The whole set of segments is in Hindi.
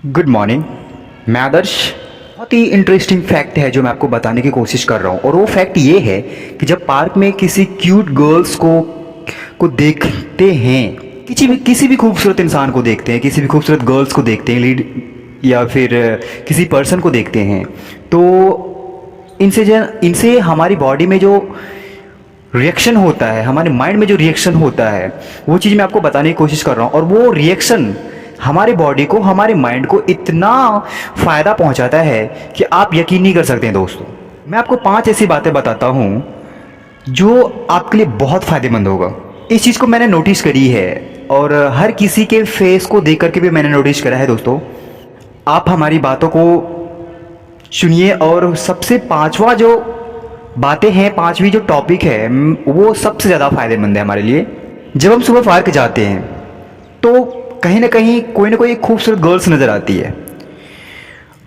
Good morning. मैं आदर्श। बहुत ही इंटरेस्टिंग फैक्ट है जो मैं आपको बताने की कोशिश कर रहा हूँ, और वो फैक्ट ये है कि जब पार्क में किसी क्यूट गर्ल्स को देखते हैं, किसी भी खूबसूरत इंसान को देखते हैं, किसी भी खूबसूरत गर्ल्स को देखते हैं, लीड या फिर किसी पर्सन को देखते हैं, तो इनसे हमारी बॉडी में जो रिएक्शन होता है, हमारे माइंड में जो रिएक्शन होता है, वो चीज़ मैं आपको बताने की कोशिश कर रहा हूँ। और वो रिएक्शन हमारे बॉडी को, हमारे माइंड को इतना फ़ायदा पहुँचाता है कि आप यकीन नहीं कर सकते हैं दोस्तों। मैं आपको 5 ऐसी बातें बताता हूँ जो आपके लिए बहुत फ़ायदेमंद होगा। इस चीज़ को मैंने नोटिस करी है, और हर किसी के फेस को देख करके भी मैंने नोटिस करा है दोस्तों। आप हमारी बातों को सुनिए, और सबसे पांचवा जो बातें हैं, पांचवी जो टॉपिक है, वो सबसे ज़्यादा फ़ायदेमंद है हमारे लिए। जब हम सुबह पार्क जाते हैं तो कहीं ना कहीं कोई ना कोई एक खूबसूरत गर्ल्स नज़र आती है।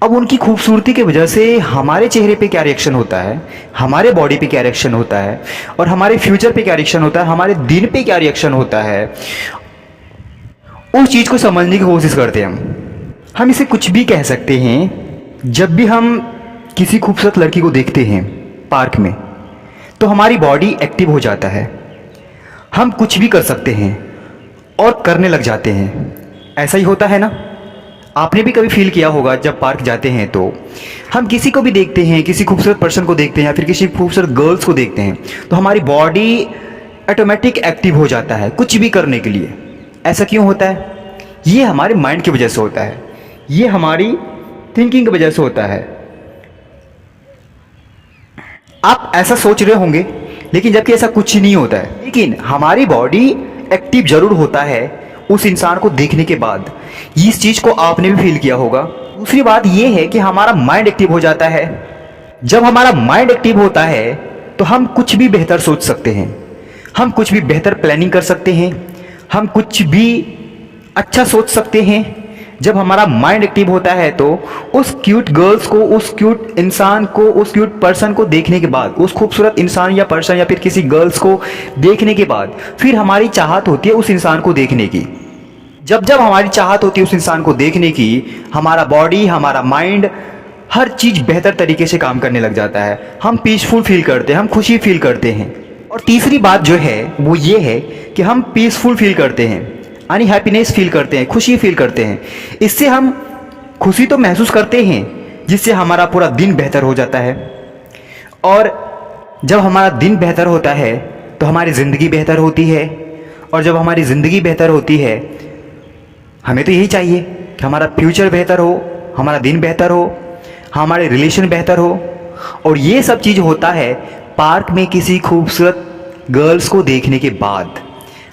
अब उनकी खूबसूरती की वजह से हमारे चेहरे पे क्या रिएक्शन होता है, हमारे बॉडी पे क्या रिएक्शन होता है, और हमारे फ्यूचर पे क्या रिएक्शन होता है, हमारे दिन पे क्या रिएक्शन होता है, उस चीज़ को समझने की कोशिश करते हैं हम इसे कुछ भी कह सकते हैं। जब भी हम किसी खूबसूरत लड़की को देखते हैं पार्क में, तो हमारी बॉडी एक्टिव हो जाता है, हम कुछ भी कर सकते हैं और करने लग जाते हैं। ऐसा ही होता है ना? आपने भी कभी फील किया होगा, जब पार्क जाते हैं तो हम किसी को भी देखते हैं, किसी खूबसूरत पर्सन को देखते हैं या फिर किसी खूबसूरत गर्ल्स को देखते हैं, तो हमारी बॉडी ऑटोमेटिक एक्टिव हो जाता है कुछ भी करने के लिए। ऐसा क्यों होता है? ये हमारे माइंड की वजह से होता है, ये हमारी थिंकिंग की वजह से होता है। आप ऐसा सोच रहे होंगे, लेकिन जबकि ऐसा कुछ नहीं होता है। लेकिन हमारी बॉडी एक्टिव जरूर होता है उस इंसान को देखने के बाद। इस चीज को आपने भी फील किया होगा। दूसरी बात यह है कि हमारा माइंड एक्टिव हो जाता है। जब हमारा माइंड एक्टिव होता है तो हम कुछ भी बेहतर सोच सकते हैं, हम कुछ भी बेहतर प्लानिंग कर सकते हैं, हम कुछ भी अच्छा सोच सकते हैं। जब हमारा माइंड एक्टिव होता है तो उस क्यूट गर्ल्स को, उस क्यूट इंसान को, उस क्यूट पर्सन को देखने के बाद, उस खूबसूरत इंसान या पर्सन या फिर किसी गर्ल्स को देखने के बाद, फिर हमारी चाहत होती है उस इंसान को देखने की। जब जब हमारी चाहत होती है उस इंसान को देखने की, हमारा बॉडी, हमारा माइंड, हर चीज़ बेहतर तरीके से काम करने लग जाता है। हम पीसफुल फील करते हैं, हम खुशी फील करते हैं। और तीसरी बात जो है वो ये है कि हम पीसफुल फील करते हैं, यानी हैप्पीनेस फील करते हैं, खुशी फील करते हैं। इससे हम खुशी तो महसूस करते हैं, जिससे हमारा पूरा दिन बेहतर हो जाता है। और जब हमारा दिन बेहतर होता है तो हमारी ज़िंदगी बेहतर होती है, और जब हमारी ज़िंदगी बेहतर होती है, हमें तो यही चाहिए कि हमारा फ्यूचर बेहतर हो, हमारा दिन बेहतर हो, हमारे रिलेशन बेहतर हो। और ये सब चीज़ होता है पार्क में किसी खूबसूरत गर्ल्स को देखने के बाद।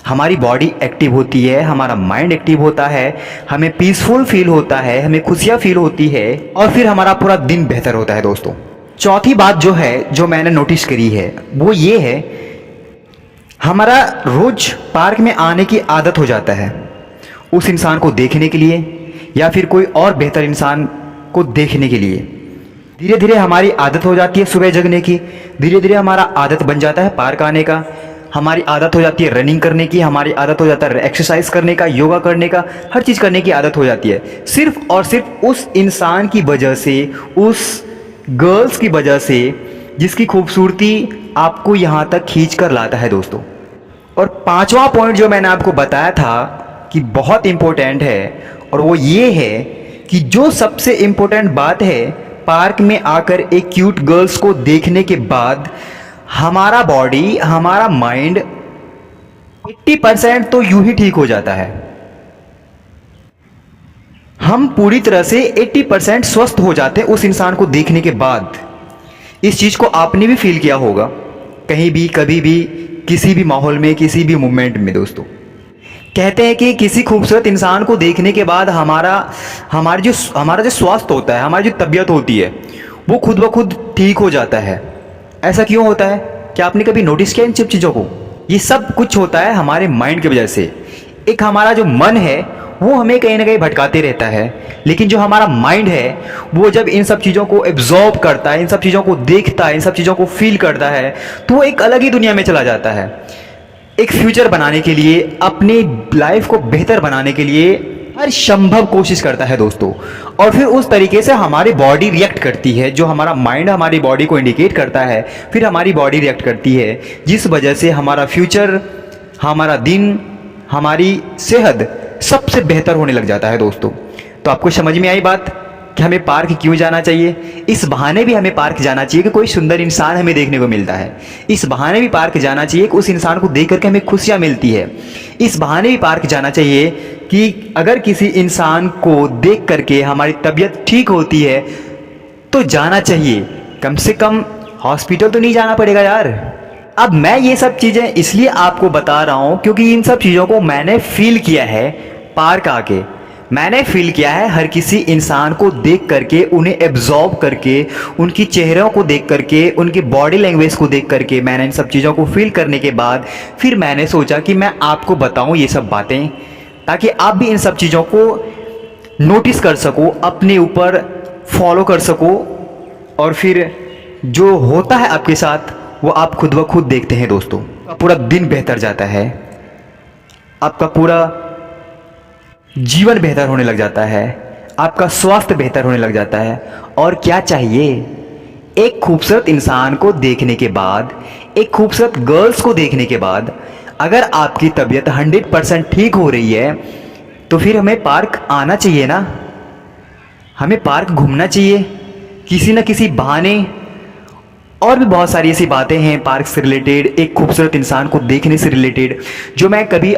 हमारी बॉडी एक्टिव होती है, हमारा माइंड एक्टिव होता है, हमें पीसफुल फील होता है, हमें खुशियाँ फील होती है, और फिर हमारा पूरा दिन बेहतर होता है दोस्तों। चौथी बात जो है, जो मैंने नोटिस करी है, वो ये है, हमारा रोज पार्क में आने की आदत हो जाता है उस इंसान को देखने के लिए, या फिर कोई और बेहतर इंसान को देखने के लिए। धीरे धीरे हमारी आदत हो जाती है सुबह जगने की, धीरे धीरे हमारा आदत बन जाता है पार्क आने का, हमारी आदत हो जाती है रनिंग करने की, हमारी आदत हो जाता है एक्सरसाइज करने का, योगा करने का, हर चीज़ करने की आदत हो जाती है, सिर्फ और सिर्फ उस इंसान की वजह से, उस गर्ल्स की वजह से, जिसकी खूबसूरती आपको यहाँ तक खींच कर लाता है दोस्तों। और पांचवा पॉइंट जो मैंने आपको बताया था कि बहुत इम्पोर्टेंट है, और वो ये है कि जो सबसे इम्पोर्टेंट बात है, पार्क में आकर एक क्यूट गर्ल्स को देखने के बाद हमारा बॉडी, हमारा माइंड 80% तो यूं ही ठीक हो जाता है। हम पूरी तरह से 80% स्वस्थ हो जाते हैं उस इंसान को देखने के बाद। इस चीज को आपने भी फील किया होगा, कहीं भी, कभी भी, किसी भी माहौल में, किसी भी मोमेंट में दोस्तों। कहते हैं कि किसी खूबसूरत इंसान को देखने के बाद हमारा जो स्वास्थ्य होता है, हमारी जो तबीयत होती है, वो खुद ब खुद ठीक हो जाता है। ऐसा क्यों होता है? क्या आपने कभी नोटिस किया इन सब चीज़ों को? ये सब कुछ होता है हमारे माइंड की वजह से। एक हमारा जो मन है वो हमें कहीं ना कहीं भटकाते रहता है, लेकिन जो हमारा माइंड है वो जब इन सब चीज़ों को एब्जॉर्ब करता है, इन सब चीज़ों को देखता है, इन सब चीज़ों को फील करता है, तो वो एक अलग ही दुनिया में चला जाता है। एक फ्यूचर बनाने के लिए, अपनी लाइफ को बेहतर बनाने के लिए हर संभव कोशिश करता है दोस्तों, और फिर उस तरीके से हमारी बॉडी रिएक्ट करती है। जो हमारा माइंड हमारी बॉडी को इंडिकेट करता है, फिर हमारी बॉडी रिएक्ट करती है, जिस वजह से हमारा फ्यूचर, हमारा दिन, हमारी सेहत सबसे बेहतर होने लग जाता है दोस्तों। तो आपको समझ में आई बात कि हमें पार्क क्यों जाना चाहिए। इस बहाने भी हमें पार्क जाना चाहिए कि कोई सुंदर इंसान हमें देखने को मिलता है। इस बहाने भी पार्क जाना चाहिए कि उस इंसान को देख करके हमें खुशियाँ मिलती है। इस बहाने भी पार्क जाना चाहिए कि अगर किसी इंसान को देख करके हमारी तबीयत ठीक होती है तो जाना चाहिए। कम से कम हॉस्पिटल तो नहीं जाना पड़ेगा यार। अब मैं ये सब चीज़ें इसलिए आपको बता रहा हूँ क्योंकि इन सब चीज़ों को मैंने फील किया है पार्क आके। मैंने फील किया है हर किसी इंसान को देख करके, उन्हें एब्जॉर्ब करके, उनकी चेहरों को देख करके, उनकी बॉडी लैंग्वेज को देख करके, मैंने इन सब चीज़ों को फील करने के बाद फिर मैंने सोचा कि मैं आपको बताऊं ये सब बातें, ताकि आप भी इन सब चीज़ों को नोटिस कर सको, अपने ऊपर फॉलो कर सको, और फिर जो होता है आपके साथ वो आप खुद ब खुद देखते हैं दोस्तों। आपका पूरा दिन बेहतर जाता है, आपका पूरा जीवन बेहतर होने लग जाता है, आपका स्वास्थ्य बेहतर होने लग जाता है। और क्या चाहिए, एक खूबसूरत इंसान को देखने के बाद, एक खूबसूरत गर्ल्स को देखने के बाद अगर आपकी तबीयत 100% ठीक हो रही है तो फिर हमें पार्क आना चाहिए ना, हमें पार्क घूमना चाहिए किसी न किसी बहाने। और भी बहुत सारी ऐसी बातें हैं पार्क से रिलेटेड, एक खूबसूरत इंसान को देखने से रिलेटेड, जो मैं कभी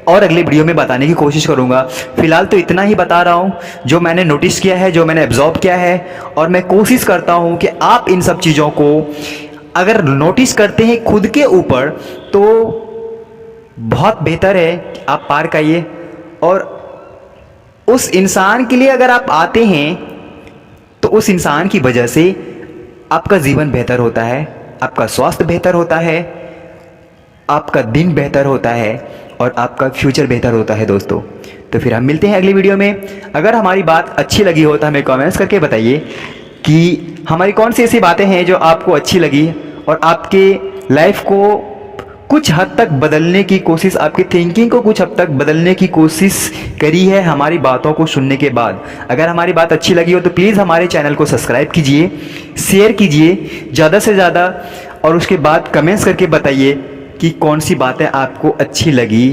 और अगले वीडियो में बताने की कोशिश करूंगा। फिलहाल तो इतना ही बता रहा हूं जो मैंने नोटिस किया है, जो मैंने एब्जॉर्ब किया है, और मैं कोशिश करता हूं कि आप इन सब चीज़ों को अगर नोटिस करते हैं खुद के ऊपर तो बहुत बेहतर है कि आप पार्क आइए। और उस इंसान के लिए अगर आप आते हैं तो उस इंसान की वजह से आपका जीवन बेहतर होता है, आपका स्वास्थ्य बेहतर होता है, आपका दिन बेहतर होता है, और आपका फ्यूचर बेहतर होता है दोस्तों। तो फिर हम मिलते हैं अगली वीडियो में। अगर हमारी बात अच्छी लगी हो तो हमें कमेंट्स करके बताइए कि हमारी कौन सी ऐसी बातें हैं जो आपको अच्छी लगी और आपके लाइफ को कुछ हद तक बदलने की कोशिश, आपकी थिंकिंग को कुछ हद तक बदलने की कोशिश करी है हमारी बातों को सुनने के बाद। अगर हमारी बात अच्छी लगी हो तो प्लीज़ हमारे चैनल को सब्सक्राइब कीजिए, शेयर कीजिए ज़्यादा से ज़्यादा, और उसके बाद कमेंट्स करके बताइए कि कौन सी बातें आपको अच्छी लगी।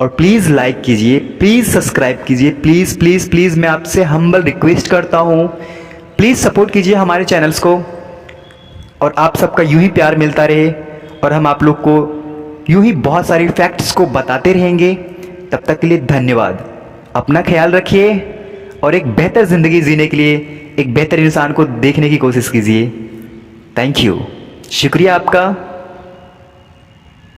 और प्लीज़ लाइक कीजिए, प्लीज़ सब्सक्राइब कीजिए, प्लीज़ प्लीज़ प्लीज़ मैं आपसे हम्बल रिक्वेस्ट करता हूँ, प्लीज़ सपोर्ट कीजिए हमारे चैनल्स को। और आप सबका यूं ही प्यार मिलता रहे और हम आप लोग को यूं ही बहुत सारी फैक्ट्स को बताते रहेंगे। तब तक के लिए धन्यवाद। अपना ख्याल रखिए और एक बेहतर ज़िंदगी जीने के लिए एक बेहतर इंसान को देखने की कोशिश कीजिए। थैंक यू, शुक्रिया आपका।